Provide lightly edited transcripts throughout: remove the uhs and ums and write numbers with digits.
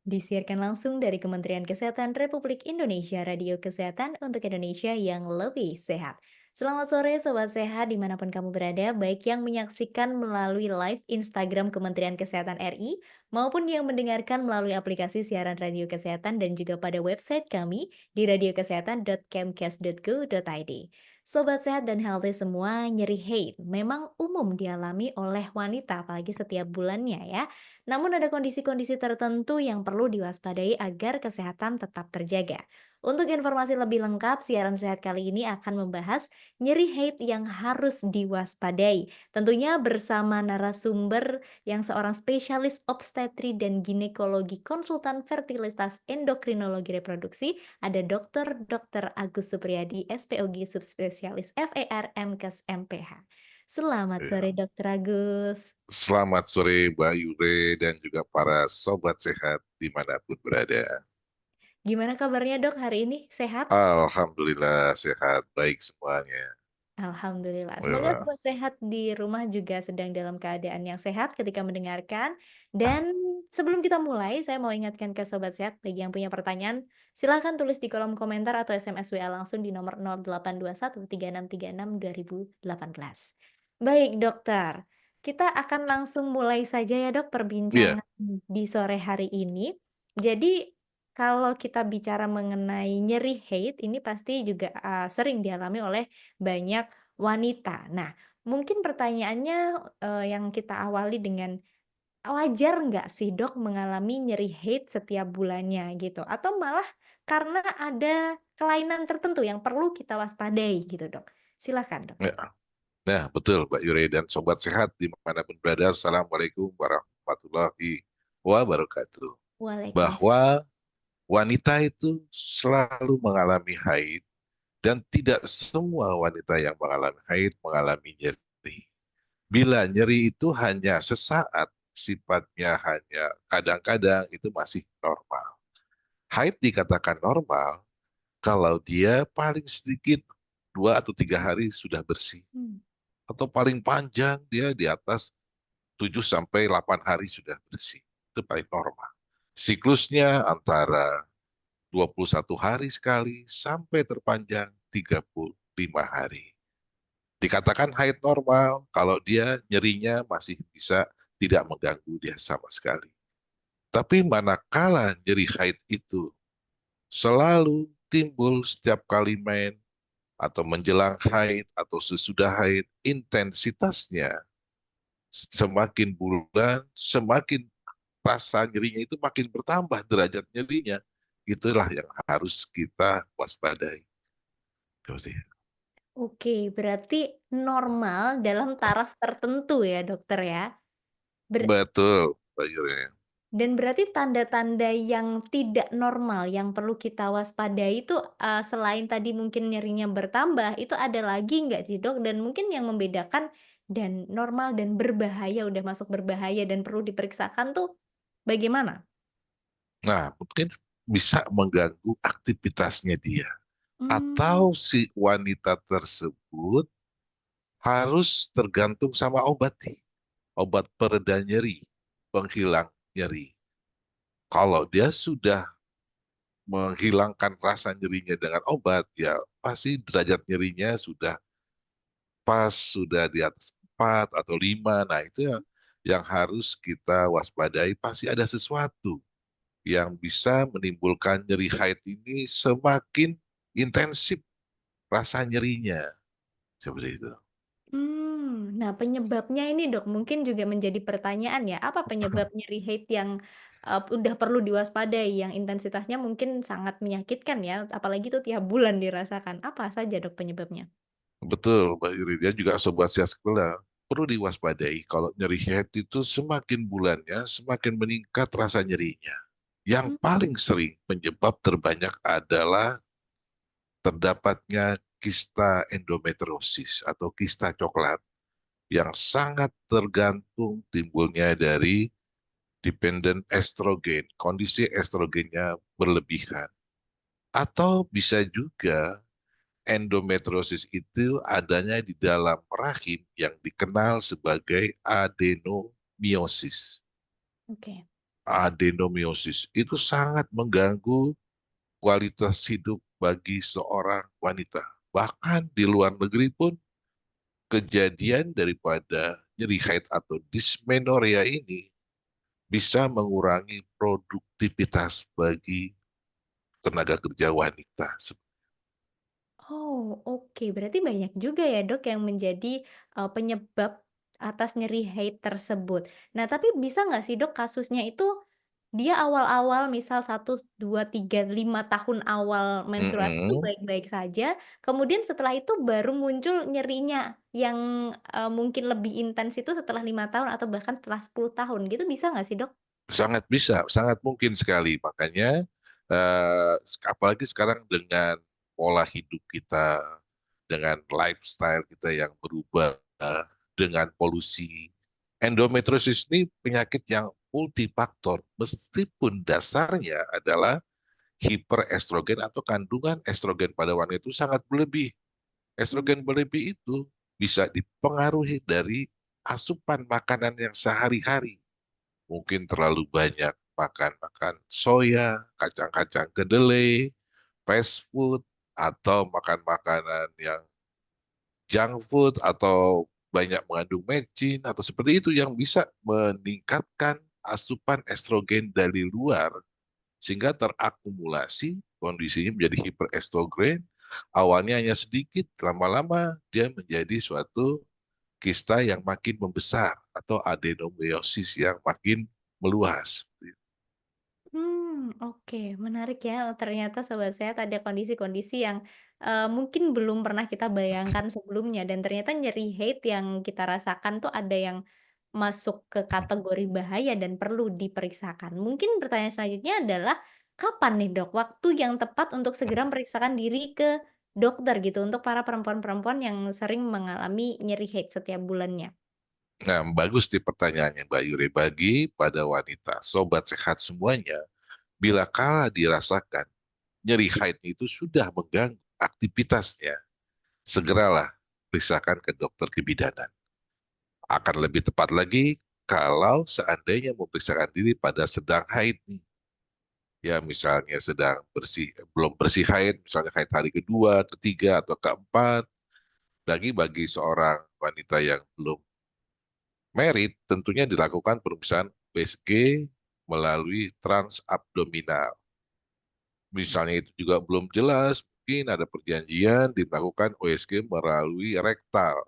Disiarkan langsung dari Kementerian Kesehatan Republik Indonesia, Radio Kesehatan untuk Indonesia yang lebih sehat. Selamat sore Sobat Sehat dimanapun kamu berada, baik yang menyaksikan melalui live Instagram Kementerian Kesehatan RI, maupun yang mendengarkan melalui aplikasi siaran Radio Kesehatan dan juga pada website kami di radiokesehatan.kemkes.go.id. Sobat Sehat dan healthy semua, nyeri haid memang umum dialami oleh wanita, apalagi setiap bulannya ya. Namun ada kondisi-kondisi tertentu yang perlu diwaspadai agar kesehatan tetap terjaga. Untuk informasi lebih lengkap, siaran sehat kali ini akan membahas nyeri haid yang harus diwaspadai. Tentunya bersama narasumber yang seorang spesialis obstetri dan ginekologi konsultan fertilitas endokrinologi reproduksi, ada Dr. Agus Supriyadi, SPOG subspesialis FER MKes MPH. Selamat Ya. sore Dr. Agus. Selamat sore Mbak Yure dan juga para sobat sehat dimanapun berada. Gimana kabarnya Dok hari ini? Sehat? Alhamdulillah sehat baik semuanya. Alhamdulillah. Semoga Alhamdulillah. sobat sehat di rumah juga sedang dalam keadaan yang sehat ketika mendengarkan. Dan sebelum kita mulai, saya mau ingatkan ke sobat sehat bagi yang punya pertanyaan, silakan tulis di kolom komentar atau SMS WA langsung di nomor 08213636 2018. Baik, dokter. Kita akan langsung mulai saja ya, Dok, Iya, perbincangan di sore hari ini. Jadi, kalau kita bicara mengenai nyeri haid, ini pasti juga sering dialami oleh banyak wanita. Nah, mungkin pertanyaannya, yang kita awali dengan, wajar nggak sih Dok mengalami nyeri haid setiap bulannya gitu? Atau malah karena ada kelainan tertentu yang perlu kita waspadai gitu Dok? Silakan Dok. ya. Nah, betul Mbak Yure dan sobat sehat dimanapun berada. Assalamualaikum warahmatullahi wabarakatuh. Waalaikumsalam. Bahwa wanita itu selalu mengalami haid dan tidak semua wanita yang mengalami haid mengalami nyeri. Bila nyeri itu hanya sesaat, sifatnya hanya kadang-kadang itu masih normal. Haid dikatakan normal kalau dia paling sedikit 2 atau 3 hari sudah bersih. Mmm, Atau paling panjang dia di atas 7 sampai 8 hari sudah bersih. Itu paling normal. Siklusnya antara 21 hari sekali sampai terpanjang 35 hari. Dikatakan haid normal kalau dia nyerinya masih bisa tidak mengganggu dia sama sekali. Tapi manakala nyeri haid itu selalu timbul setiap kali main atau menjelang haid atau sesudah haid, intensitasnya semakin bulan, semakin rasa nyerinya itu makin bertambah derajat nyerinya. Itulah yang harus kita waspadai. Seperti itu. oke, berarti normal dalam taraf tertentu ya Dokter ya? Ber Betul, Mbak Yuri. Dan berarti tanda-tanda yang tidak normal yang perlu kita waspadai itu, selain tadi mungkin nyerinya bertambah, itu ada lagi nggak sih, Dok? Dan mungkin yang membedakan dan normal dan berbahaya, udah masuk berbahaya dan perlu diperiksakan tuh bagaimana? Nah, mungkin bisa mengganggu aktivitasnya dia. Mmm, Atau si wanita tersebut harus tergantung sama obat nih. Obat pereda nyeri, penghilang nyeri. Kalau dia sudah menghilangkan rasa nyerinya dengan obat, ya pasti derajat nyerinya sudah pas, sudah di atas 4 atau 5. Nah, itu yang harus kita waspadai. Pasti ada sesuatu yang bisa menimbulkan nyeri haid ini semakin intensif rasa nyerinya. Seperti itu. nah penyebabnya ini, Dok, mungkin juga menjadi pertanyaan ya, apa penyebab nyeri haid yang, udah perlu diwaspadai, yang intensitasnya mungkin sangat menyakitkan ya, apalagi itu tiap bulan dirasakan, apa saja, Dok, penyebabnya? Betul, Mbak Yuri. Dia juga sobat sekolah. Perlu diwaspadai kalau nyeri head itu semakin bulannya, semakin meningkat rasa nyerinya. Yang Mmm, paling sering penyebab terbanyak adalah terdapatnya kista endometriosis atau kista coklat yang sangat tergantung timbulnya dari dependent estrogen, kondisi estrogennya berlebihan. Atau bisa juga endometriosis itu adanya di dalam rahim yang dikenal sebagai adenomiosis. oke. adenomiosis itu sangat mengganggu kualitas hidup bagi seorang wanita. Bahkan di luar negeri pun kejadian daripada nyeri haid atau dysmenorrhea ini bisa mengurangi produktivitas bagi tenaga kerja wanita. Oh, oke. Berarti banyak juga ya, Dok, yang menjadi, penyebab atas nyeri haid tersebut. Nah, tapi bisa nggak sih, Dok, kasusnya itu dia awal-awal misal 1, 2, 3, 5 tahun awal menstruasi itu Mm-mm. baik-baik saja, kemudian setelah itu baru muncul nyerinya yang, mungkin lebih intens itu setelah 5 tahun atau bahkan setelah 10 tahun gitu, bisa nggak sih, Dok? Sangat bisa, sangat mungkin sekali. Makanya, apalagi sekarang dengan pola hidup kita, dengan lifestyle kita yang berubah, dengan polusi. Endometriosis ini penyakit yang multifaktor, meskipun dasarnya adalah hiperestrogen atau kandungan estrogen pada wanita itu sangat berlebih. Mmm. Estrogen berlebih itu bisa dipengaruhi dari asupan makanan yang sehari-hari. Mungkin terlalu banyak makan-makan soya, kacang-kacang kedelai, fast food, atau makan makanan yang junk food, atau banyak mengandung mecin, atau seperti itu yang bisa meningkatkan asupan estrogen dari luar, sehingga terakumulasi kondisinya menjadi hiperestrogen. Awalnya hanya sedikit, lama-lama dia menjadi suatu kista yang makin membesar atau adenomyosis yang makin meluas. Oke, menarik ya, ternyata sobat sehat ada kondisi-kondisi yang, mungkin belum pernah kita bayangkan sebelumnya dan ternyata nyeri haid yang kita rasakan tuh ada yang masuk ke kategori bahaya dan perlu diperiksakan. Mungkin pertanyaan selanjutnya adalah, kapan nih Dok, waktu yang tepat untuk segera memeriksakan diri ke dokter gitu, untuk para perempuan-perempuan yang sering mengalami nyeri haid setiap bulannya? Nah, bagus di pertanyaannya Mbak Yuri. Bagi pada wanita, sobat sehat semuanya, bila kala dirasakan nyeri haid itu sudah mengganggu aktivitasnya, segeralah periksakan ke dokter kebidanan. Akan lebih tepat lagi kalau seandainya memeriksakan diri pada sedang haid nih. Ya, misalnya sedang bersih, belum bersih haid, misalnya haid hari kedua, ketiga, atau keempat. Lagi bagi seorang wanita yang belum married, tentunya dilakukan pemeriksaan USG melalui transabdominal. Misalnya itu juga belum jelas, mungkin ada perjanjian dilakukan USG melalui rektal,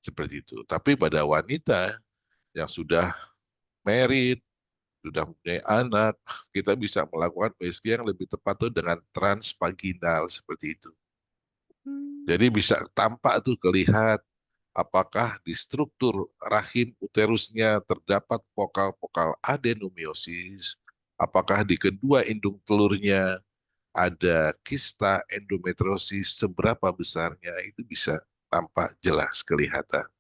seperti itu. Tapi pada wanita yang sudah married, sudah mempunyai anak, kita bisa melakukan USG yang lebih tepat tuh dengan transvaginal, seperti itu. Mmm. Jadi bisa tampak tuh kelihat apakah di struktur rahim uterusnya terdapat vokal-vokal adenomiosis, apakah di kedua indung telurnya ada kista endometriosis, seberapa besarnya itu bisa tampak jelas kelihatan.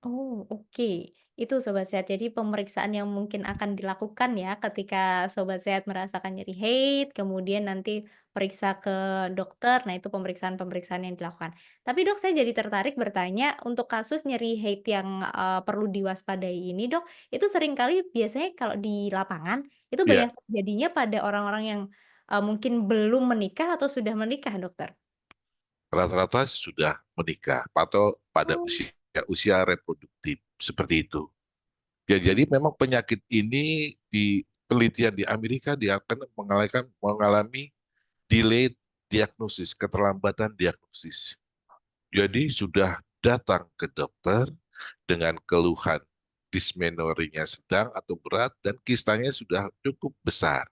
Oh, oke. Itu sobat sehat. Jadi pemeriksaan yang mungkin akan dilakukan ya ketika sobat sehat merasakan nyeri haid, kemudian nanti periksa ke dokter. Nah, itu pemeriksaan-pemeriksaan yang dilakukan. Tapi Dok, saya jadi tertarik bertanya untuk kasus nyeri haid yang perlu diwaspadai ini, Dok. Itu seringkali biasanya kalau di lapangan itu Ya, banyak terjadinya pada orang-orang yang mungkin belum menikah atau sudah menikah, Dokter? rata-rata sudah menikah atau pada Oh. usia usia reproduktif seperti itu. Ya, Mmm. jadi memang penyakit ini di penelitian di Amerika dia akan mengalami delayed diagnosis, keterlambatan diagnosis. Jadi sudah datang ke dokter dengan keluhan dismenorrhea sedang atau berat dan kistanya sudah cukup besar.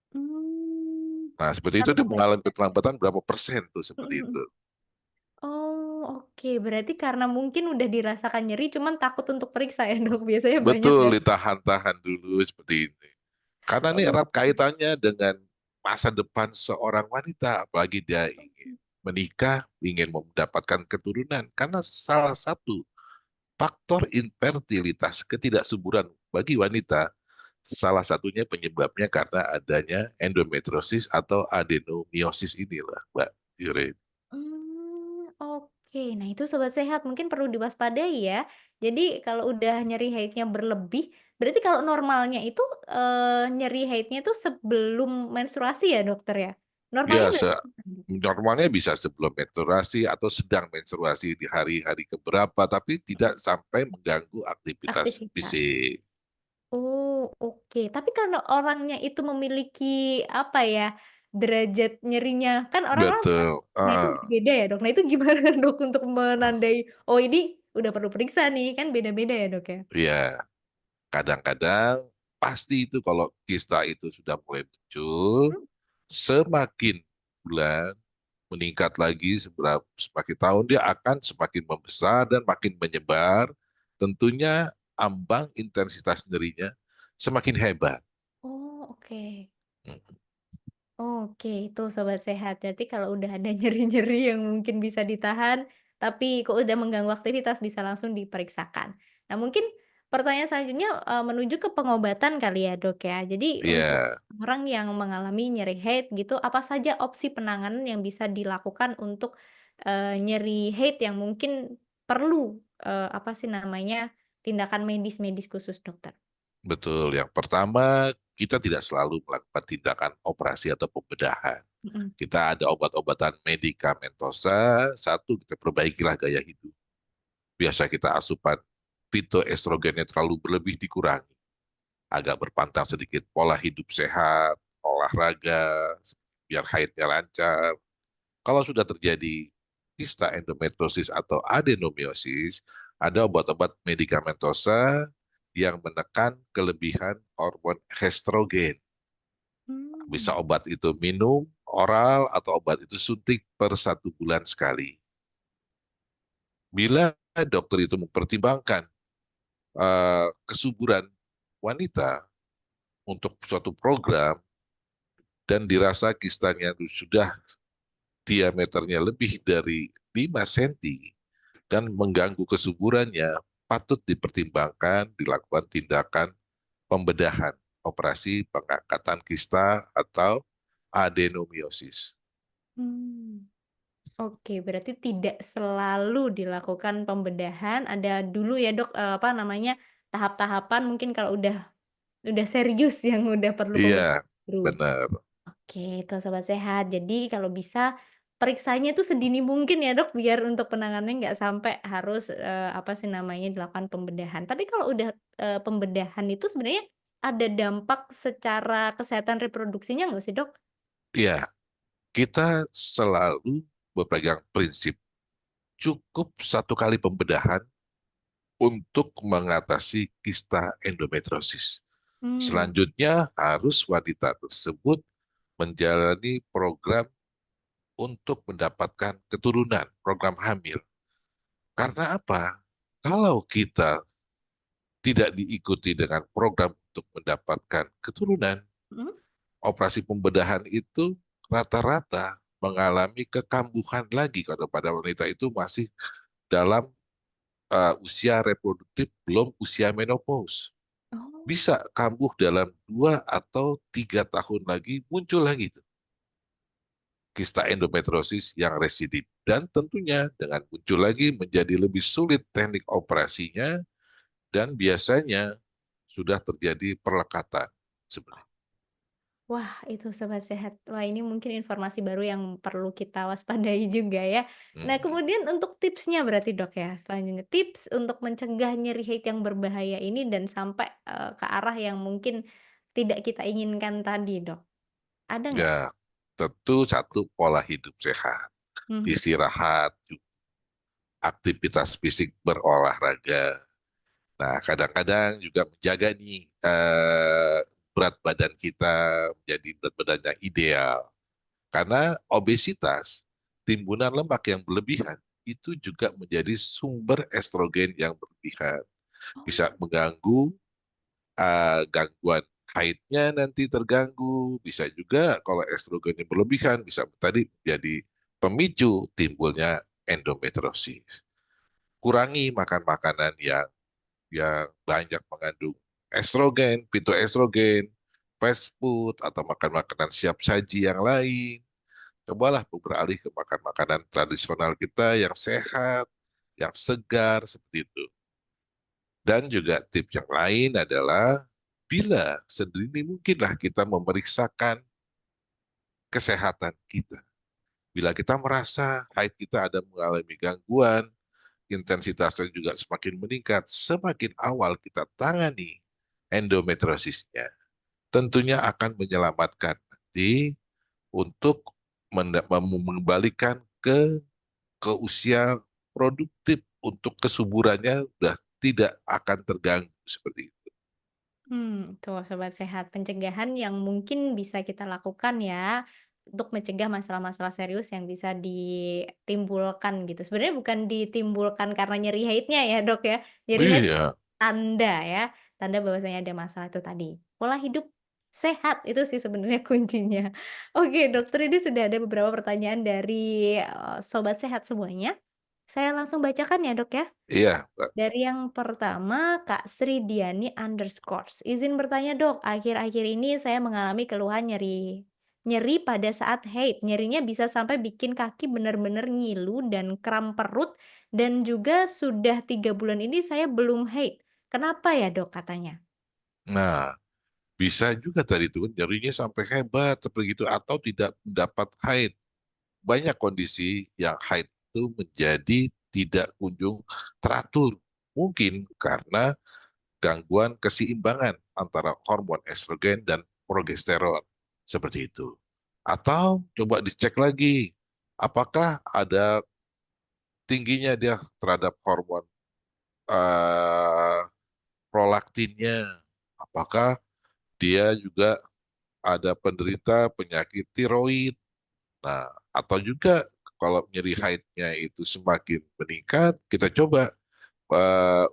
Mmm. Nah, seperti itu Tapi dia banyak mengalami keterlambatan berapa persen tuh mhm seperti mhm. itu. Oh, oke. Berarti karena mungkin udah dirasakan nyeri, cuman takut untuk periksa ya, Dok? Biasanya banyak Betul, ya? ditahan-tahan dulu seperti ini. Karena ini Oh, erat kaitannya dengan masa depan seorang wanita, apalagi dia ingin mhm. menikah, ingin mendapatkan keturunan. Karena salah satu faktor infertilitas, ketidaksuburan bagi wanita, salah satunya penyebabnya karena adanya endometriosis atau adenomiosis inilah, Mbak Yure. Oke. Nah, itu sobat sehat mungkin perlu diwaspadai ya. Jadi kalau udah nyeri haidnya berlebih Berarti kalau normalnya itu, nyeri haidnya itu sebelum menstruasi ya, dokter, ya? Normalnya Ya, berarti kapan, Dok? normalnya bisa sebelum menstruasi atau sedang menstruasi di hari-hari keberapa, tapi tidak sampai mengganggu aktivitas Aktivitas. fisik. Oh, oke. Tapi kalau orangnya itu memiliki, apa ya, derajat nyerinya kan orang-orang bilang, Betul. nah itu beda ya, Dok. Nah itu gimana, Dok, untuk menandai, "Oh ini udah perlu periksa nih," kan beda-beda ya, Dok, ya? Ya, kadang-kadang pasti itu kalau kista itu sudah mulai muncul, Mmm. semakin bulan meningkat lagi semakin tahun dia akan semakin membesar dan makin menyebar. Tentunya ambang intensitas nyerinya semakin hebat. Oh, oke. Hmm, Oke, itu sobat sehat. Berarti kalau udah ada nyeri-nyeri yang mungkin bisa ditahan, tapi kok udah mengganggu aktivitas bisa langsung diperiksakan. Nah, mungkin pertanyaan selanjutnya, menuju ke pengobatan kali ya, Dok, ya. Jadi untuk Ya, orang yang mengalami nyeri haid gitu, apa saja opsi penanganan yang bisa dilakukan untuk, nyeri haid yang mungkin perlu, apa sih namanya, tindakan medis-medis khusus, dokter? betul. Yang pertama, kita tidak selalu melakukan tindakan operasi atau pembedahan. Mhm. Kita ada obat-obatan medikamentosa, satu kita perbaikilah gaya hidup. Biasa kita asupan fitoestrogennya terlalu berlebih dikurangi. Agak berpantang sedikit pola hidup sehat, olahraga, biar haidnya lancar. Kalau sudah terjadi kista endometriosis atau adenomiosis, ada obat-obat medikamentosa yang menekan kelebihan hormon estrogen. Bisa Mmm. obat itu minum, oral, atau obat itu suntik per 1 bulan sekali. Bila dokter itu mempertimbangkan kesuburan wanita untuk suatu program dan dirasa kistanya itu sudah diameternya lebih dari 5 cm dan mengganggu kesuburannya, patut dipertimbangkan dilakukan tindakan pembedahan, operasi pengangkatan kista atau adenomiosis. Mmm. Oke, berarti tidak selalu dilakukan pembedahan, ada dulu ya, Dok, apa namanya, tahap-tahapan mungkin kalau udah serius yang udah perlu pembedahan Iya, baru. benar. Oke, itu sobat sehat. Jadi kalau bisa periksanya itu sedini mungkin ya, Dok, biar untuk penanganannya nggak sampai harus, apa sih namanya, dilakukan pembedahan. Tapi kalau udah, pembedahan itu sebenarnya ada dampak secara kesehatan reproduksinya nggak sih, Dok? Iya, kita selalu berpegang prinsip cukup 1 kali pembedahan untuk mengatasi kista endometriosis. Mmm. Selanjutnya harus wanita tersebut menjalani program untuk mendapatkan keturunan, program hamil. Karena apa? Kalau kita tidak diikuti dengan program untuk mendapatkan keturunan, Mhm. operasi pembedahan itu rata-rata mengalami kekambuhan lagi kalau pada wanita itu masih dalam usia reproduktif belum usia menopause. Oh. Bisa kambuh dalam 2 atau 3 tahun lagi muncul lagi tuh, kista endometriosis yang residif. Dan tentunya dengan muncul lagi menjadi lebih sulit teknik operasinya dan biasanya sudah terjadi perlekatan sebenarnya. Wah, itu sobat sehat. Wah, ini mungkin informasi baru yang perlu kita waspadai juga ya. Nah, Hmm. kemudian untuk tipsnya berarti, Dok, ya, selanjutnya tips untuk mencegah nyeri haid yang berbahaya ini dan sampai, ke arah yang mungkin tidak kita inginkan tadi, Dok. Ada nggak? Ya, tentu satu pola hidup sehat, Mhm. istirahat, aktivitas fisik berolahraga. Nah, kadang-kadang juga menjaga nih berat badan kita menjadi berat badan yang ideal. Karena obesitas, timbunan lemak yang berlebihan, itu juga menjadi sumber estrogen yang berlebihan. Bisa Oh. mengganggu gangguan haidnya nanti terganggu, bisa juga kalau estrogennya berlebihan, bisa tadi menjadi pemicu timbulnya endometriosis. Kurangi makan makanan yang banyak mengandung estrogen, fitoestrogen, fast food, atau makan makanan siap saji yang lain. Cobalah beralih ke makan makanan tradisional kita yang sehat, yang segar, seperti itu. Dan juga tips yang lain adalah bila sedini mungkinlah kita memeriksakan kesehatan kita. Bila kita merasa haid kita ada mengalami gangguan, intensitasnya juga semakin meningkat, semakin awal kita tangani endometriosisnya, tentunya akan menyelamatkan nanti untuk mengembalikan ke usia produktif untuk kesuburannya sudah tidak akan terganggu seperti itu. Tuh sobat sehat, pencegahan yang mungkin bisa kita lakukan ya, untuk mencegah masalah-masalah serius yang bisa ditimbulkan gitu. Sebenarnya bukan ditimbulkan karena nyeri haidnya ya Dok ya, nyeri haid Iya, tanda ya, tanda bahwasanya ada masalah itu tadi. Pola hidup sehat itu sih sebenarnya kuncinya. Oke dokter, ini sudah ada beberapa pertanyaan dari, sobat sehat semuanya. Saya langsung bacakan ya Dok ya. iya, Mbak. Dari yang pertama, Kak Sridiani underscores. Izin bertanya dok, akhir-akhir ini saya mengalami keluhan nyeri. Nyeri pada saat haid. Nyerinya bisa sampai bikin kaki benar-benar ngilu dan kram perut. Dan juga sudah 3 bulan ini saya belum haid. Kenapa ya dok katanya? Nah, bisa juga tadi itu kan nyerinya sampai hebat seperti itu atau tidak mendapat haid. Banyak kondisi yang haid itu menjadi tidak kunjung teratur. Mungkin karena gangguan keseimbangan antara hormon estrogen dan progesteron. Seperti itu. Atau coba dicek lagi, apakah ada tingginya dia terhadap hormon eh, prolaktinnya. Apakah dia juga ada penderita penyakit tiroid. Nah, atau juga kalau nyeri haidnya itu semakin meningkat, kita coba eh,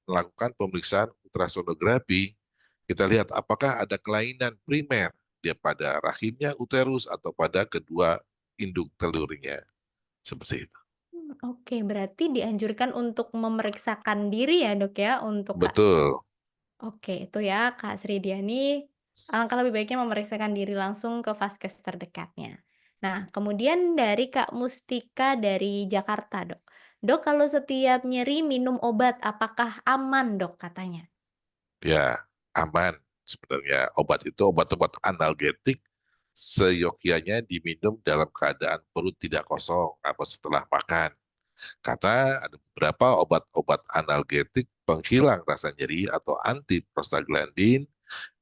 melakukan pemeriksaan ultrasonografi. Kita lihat apakah ada kelainan primer dia pada rahimnya, uterus, atau pada kedua induk telurnya. Seperti itu. Oke, berarti dianjurkan untuk memeriksakan diri ya dok ya, untuk Kak. Betul. Oke, itu ya Kak Sridiani, alangkah lebih baiknya memeriksakan diri langsung ke vaskes terdekatnya. Nah, kemudian dari Kak Mustika dari Jakarta, Dok. Dok, kalau setiap nyeri minum obat, apakah aman, Dok, katanya? Ya, aman. Sebenarnya obat itu obat-obat analgetik seyogyanya diminum dalam keadaan perut tidak kosong atau setelah makan. Karena ada beberapa obat-obat analgetik penghilang rasa nyeri atau antiprostaglandin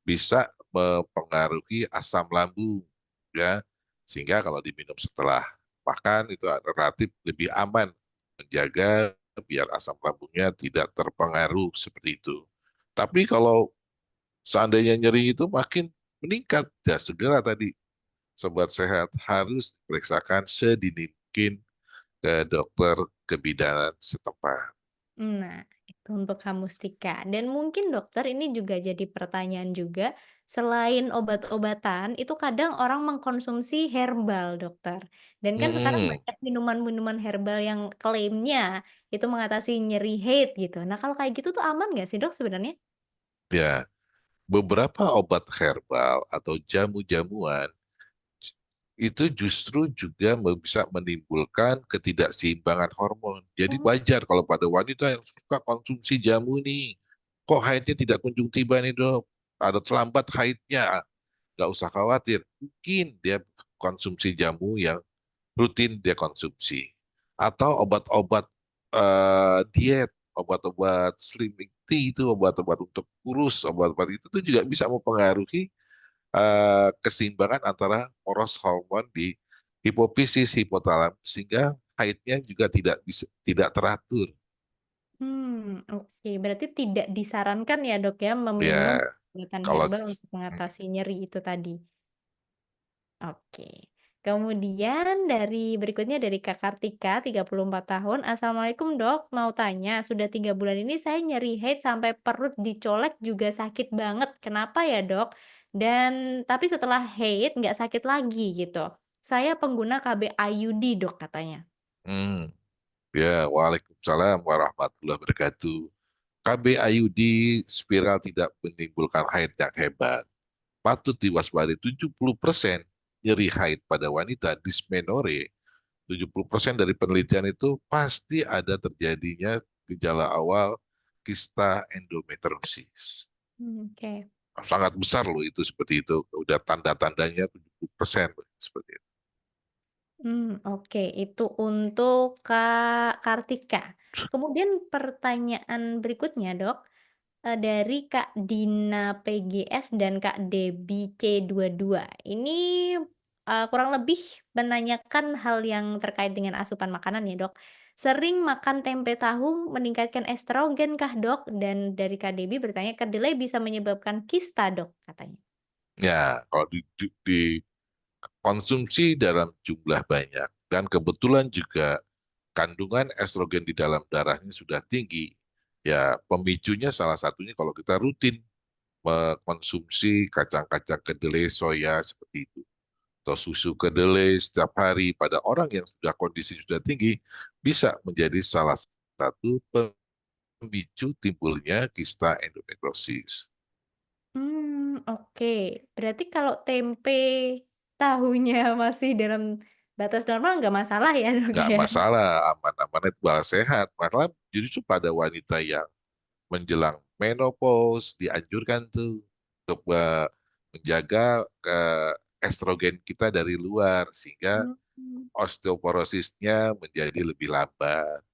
bisa mempengaruhi asam lambung, ya, sehingga kalau diminum setelah makan itu relatif lebih aman, menjaga biar asam lambungnya tidak terpengaruh seperti itu. Tapi kalau seandainya nyeri itu makin meningkat, ya segera tadi sobat sehat harus diperiksakan sedini mungkin ke dokter kebidanan setempat. Nah, itu untuk Kak Mustika. Dan mungkin dokter ini juga jadi pertanyaan juga, selain obat-obatan, itu kadang orang mengkonsumsi herbal, dokter. Dan kan sekarang Mm-mm. banyak minuman-minuman herbal yang klaimnya itu mengatasi nyeri haid gitu. Nah, kalau kayak gitu tuh aman nggak sih, Dok, sebenarnya? Ya, beberapa obat herbal atau jamu-jamuan itu justru juga bisa menimbulkan ketidakseimbangan hormon. Jadi Oh, wajar kalau pada wanita yang suka konsumsi jamu nih, kok haidnya tidak kunjung tiba nih dok, ada terlambat haidnya, nggak usah khawatir. Mungkin dia konsumsi jamu yang rutin dia konsumsi. Atau obat-obat diet, obat-obat slimming tea itu obat-obat untuk kurus, obat-obat itu tuh juga bisa mempengaruhi keseimbangan antara poros hormon di hipofisis, hipotalamus sehingga haidnya juga tidak teratur. oke. Berarti tidak disarankan ya, Dok, ya, Ya, meminum obat kalau herbal untuk mengatasi nyeri itu tadi? Oke. Kemudian dari berikutnya dari Kak Kartika, 34 tahun. "Assalamualaikum Dok, mau tanya, sudah 3 bulan ini saya nyeri haid sampai perut dicolek juga sakit banget. Kenapa ya Dok? Dan tapi setelah haid nggak sakit lagi gitu. Saya pengguna KB IUD Dok," katanya. hmm, ya, Waalaikumsalam warahmatullahi wabarakatuh. KB IUD spiral tidak menimbulkan haid yang hebat. Patut diwaspadai 70% nyeri haid pada wanita dysmenorrhea. 70% dari penelitian itu pasti ada terjadinya gejala awal kista endometriosis. Oke. Sangat besar loh itu seperti itu. Udah tanda-tandanya 70% loh, seperti itu. Oke, itu untuk Kak Kartika. Kemudian pertanyaan berikutnya, Dok, dari Kak Dina PGS dan Kak Debbie C22. Ini, kurang lebih menanyakan hal yang terkait dengan asupan makanan ya, Dok. Sering makan tempe tahu meningkatkan estrogen kah, Dok? Dan dari Kak Debbie bertanya, kedelai bisa menyebabkan kista, Dok, katanya. Ya, kalau dikonsumsi dalam jumlah banyak dan kebetulan juga kandungan estrogen di dalam darahnya sudah tinggi, ya pemicunya salah satunya kalau kita rutin mengkonsumsi kacang-kacang kedelai soya seperti itu atau susu kedelai setiap hari pada orang yang sudah kondisi sudah tinggi bisa menjadi salah satu pemicu timbulnya kista endometriosis. Oke. Berarti kalau tempe tahunya masih dalam batas normal nggak masalah ya, Dok, Nggak ya? masalah, aman-aman itu malah sehat. Malah justru pada wanita yang menjelang menopause dianjurkan tuh untuk menjaga estrogen kita dari luar sehingga Mmm. osteoporosisnya menjadi lebih lambat.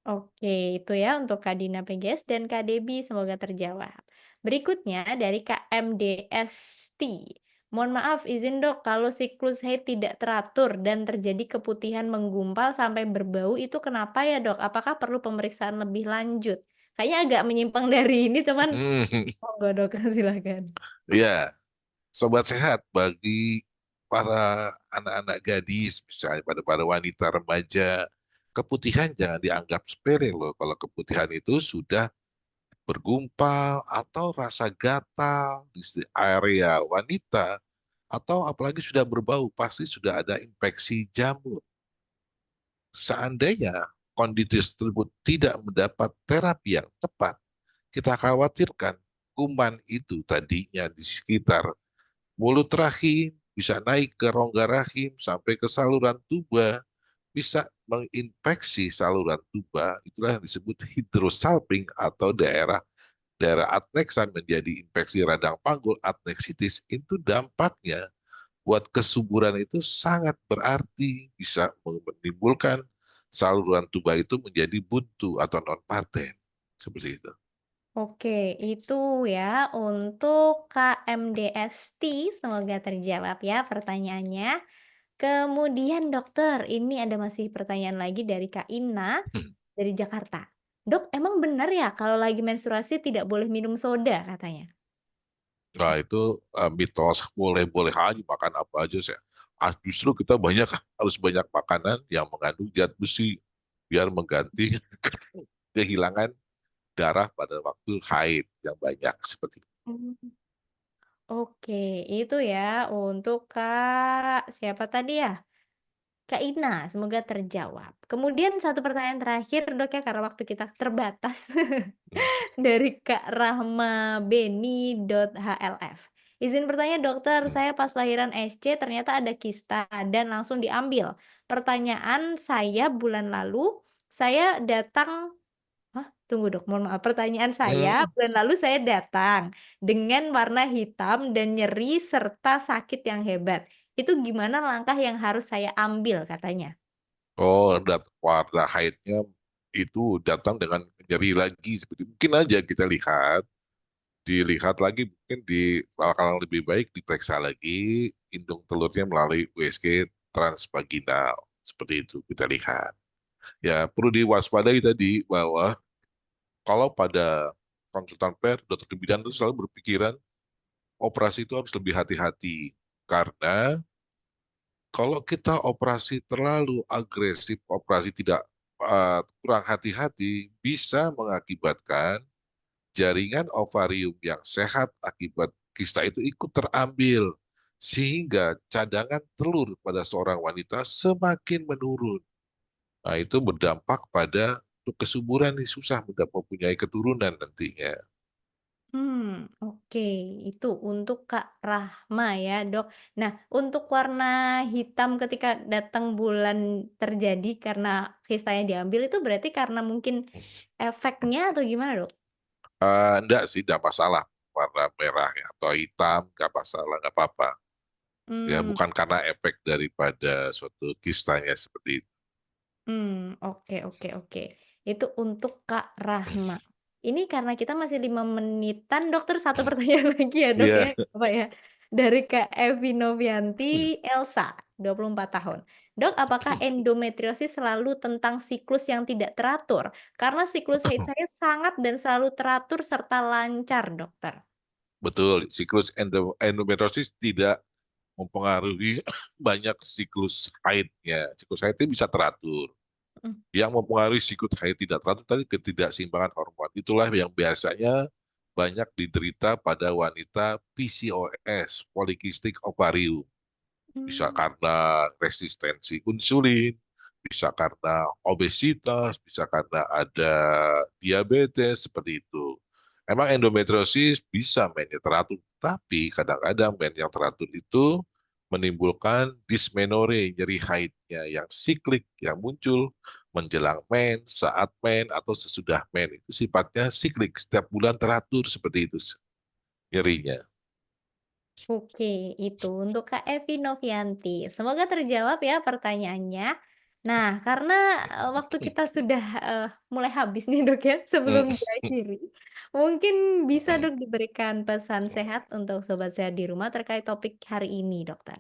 Oke, itu ya untuk Kak Dina PGS dan Kak Debbie semoga terjawab. Berikutnya dari Kak MDST. Mohon maaf izin dok, kalau siklus haid tidak teratur dan terjadi keputihan menggumpal sampai berbau itu kenapa ya dok? Apakah perlu pemeriksaan lebih lanjut? Kayaknya agak menyimpang dari ini teman. Monggo dok, silakan. Ya, sobat sehat bagi para anak-anak gadis, misalnya pada para wanita remaja, keputihan jangan dianggap sepele loh. Kalau keputihan itu sudah bergumpal atau rasa gatal di area wanita atau apalagi sudah berbau, pasti sudah ada infeksi jamur. Seandainya kondisi tersebut tidak mendapat terapi yang tepat, kita khawatirkan kuman itu tadinya di sekitar mulut rahim, bisa naik ke rongga rahim sampai ke saluran tuba, bisa menginfeksi saluran tuba, itulah yang disebut hidrosalping atau daerah daerah adneksan menjadi infeksi radang panggul adneksitis, itu dampaknya buat kesuburan itu sangat berarti, bisa menimbulkan saluran tuba itu menjadi buntu atau non paten seperti itu. Oke, itu ya untuk KMDST semoga terjawab ya pertanyaannya. Kemudian dokter, ini ada masih pertanyaan lagi dari Kak Ina dari Jakarta. Dok, emang benar ya kalau lagi menstruasi tidak boleh minum soda katanya? Nah itu mitos, boleh-boleh aja makan apa aja saya. Justru kita banyak harus banyak makanan yang mengandung zat besi biar mengganti kehilangan darah pada waktu haid yang banyak seperti itu. Hmm. Oke, itu ya untuk Kak siapa tadi ya? Kak Ina, semoga terjawab. Kemudian satu pertanyaan terakhir dok ya karena waktu kita terbatas. Hmm. Dari Kak Rahmabeni.hlf. Izin bertanya dokter, Hmm. saya pas lahiran SC ternyata ada kista dan langsung diambil. Pertanyaan saya bulan lalu, saya datang tunggu dok, mohon maaf. Pertanyaan saya, Hmm. bulan lalu saya datang dengan warna hitam dan nyeri serta sakit yang hebat. Itu gimana langkah yang harus saya ambil katanya? Oh, warna haidnya itu datang dengan nyeri lagi seperti mungkin aja kita lihat, dilihat lagi mungkin di kalau lebih baik diperiksa lagi indung telurnya melalui USG transvaginal seperti itu kita lihat. Ya perlu diwaspadai tadi bahwa kalau pada konsultan dokter kebidanan itu selalu berpikiran operasi itu harus lebih hati-hati karena kalau kita operasi terlalu agresif, operasi tidak kurang hati-hati, bisa mengakibatkan jaringan ovarium yang sehat akibat kista itu ikut terambil, sehingga cadangan telur pada seorang wanita semakin menurun. Nah, itu berdampak pada untuk kesuburan nih susah mempunyai keturunan nantinya. Oke, itu untuk Kak Rahma ya, Dok. Nah, untuk warna hitam ketika datang bulan terjadi karena kristalnya diambil itu berarti karena mungkin efeknya atau gimana, Dok? Enggak sih, enggak masalah. Warna merah ya, atau hitam, enggak masalah, enggak apa-apa. Ya, Mmm. bukan karena efek daripada suatu kistanya seperti itu. Oke, oke, oke. Itu untuk Kak Rahma. Ini karena kita masih 5 menitan, Dokter, satu pertanyaan lagi ya, Dok, Iya. ya, nggak apa ya. Dari Kak Evi Novianti Elsa, 24 tahun. Dok, apakah endometriosis selalu tentang siklus yang tidak teratur? Karena siklus haid saya sangat dan selalu teratur serta lancar, Dokter. Betul, siklus endometriosis tidak mempengaruhi banyak siklus haidnya. Siklus haidnya bisa teratur. Mhm, Yang mempengaruhi siklus haid tidak teratur tadi ketidakseimbangan hormon. Itulah yang biasanya banyak diderita pada wanita PCOS, polycystic ovarium. Bisa mmm, karena resistensi insulin, bisa karena obesitas, bisa karena ada diabetes, seperti itu. Emang endometriosis bisa men yang teratur, tapi kadang-kadang men yang teratur itu menimbulkan dysmenorrhea, nyeri haidnya yang siklik, yang muncul menjelang men, saat men, atau sesudah men. Itu sifatnya siklik, setiap bulan teratur seperti itu nyerinya. oke, itu untuk Kak Evi Novianti. Semoga terjawab ya pertanyaannya. Nah, karena, waktu kita sudah, mulai habis nih, Dok, ya, sebelum diakhiri, mungkin bisa, Dok, diberikan pesan sehat untuk sobat sehat di rumah terkait topik hari ini, Dokter?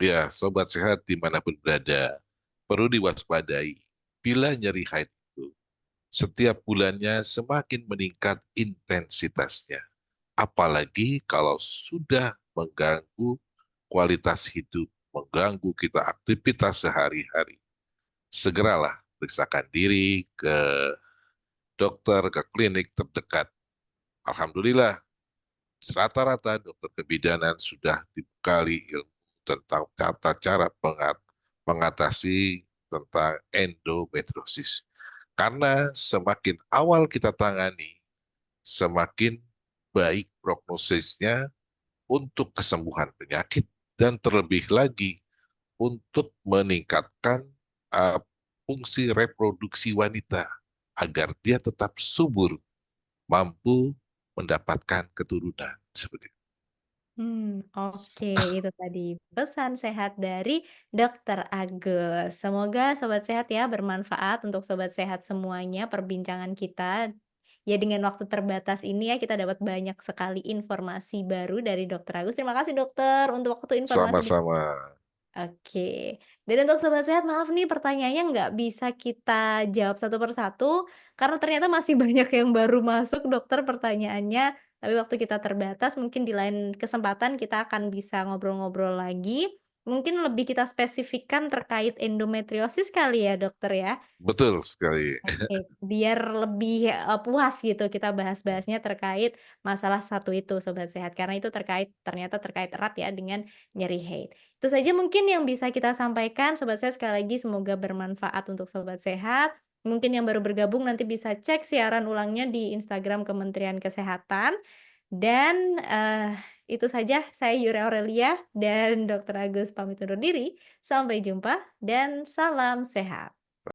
Ya, sobat sehat dimanapun berada, perlu diwaspadai bila nyeri haid itu setiap bulannya semakin meningkat intensitasnya. Apalagi kalau sudah mengganggu kualitas hidup, mengganggu kita aktivitas sehari-hari. Segeralah periksakan diri ke dokter, ke klinik terdekat. Alhamdulillah, rata-rata dokter kebidanan sudah dibekali ilmu tentang tata cara mengatasi tentang endometriosis. Karena semakin awal kita tangani, semakin baik prognosisnya untuk kesembuhan penyakit dan terlebih lagi untuk meningkatkan uh, fungsi reproduksi wanita agar dia tetap subur, mampu mendapatkan keturunan seperti itu. Oke, itu tadi pesan sehat dari Dokter Agus. Semoga sobat sehat ya bermanfaat untuk sobat sehat semuanya perbincangan kita. Ya dengan waktu terbatas ini ya kita dapat banyak sekali informasi baru dari Dokter Agus. Terima kasih dokter untuk waktu informasi. Sama-sama. Oke. Dan untuk sobat sehat, maaf nih pertanyaannya nggak bisa kita jawab satu persatu, karena ternyata masih banyak yang baru masuk dokter pertanyaannya. Tapi waktu kita terbatas, mungkin di lain kesempatan kita akan bisa ngobrol-ngobrol lagi. Mungkin lebih kita spesifikkan terkait endometriosis kali ya dokter ya? Betul sekali. Oke, biar lebih, puas gitu kita bahas-bahasnya terkait masalah satu itu sobat sehat, karena itu ternyata terkait erat ya dengan nyeri haid. Itu saja mungkin yang bisa kita sampaikan sobat sehat, sekali lagi semoga bermanfaat untuk sobat sehat. Mungkin yang baru bergabung nanti bisa cek siaran ulangnya di Instagram Kementerian Kesehatan. Dan, itu saja saya Yura Aurelia dan Dokter Agus pamit undur diri. Sampai jumpa dan salam sehat.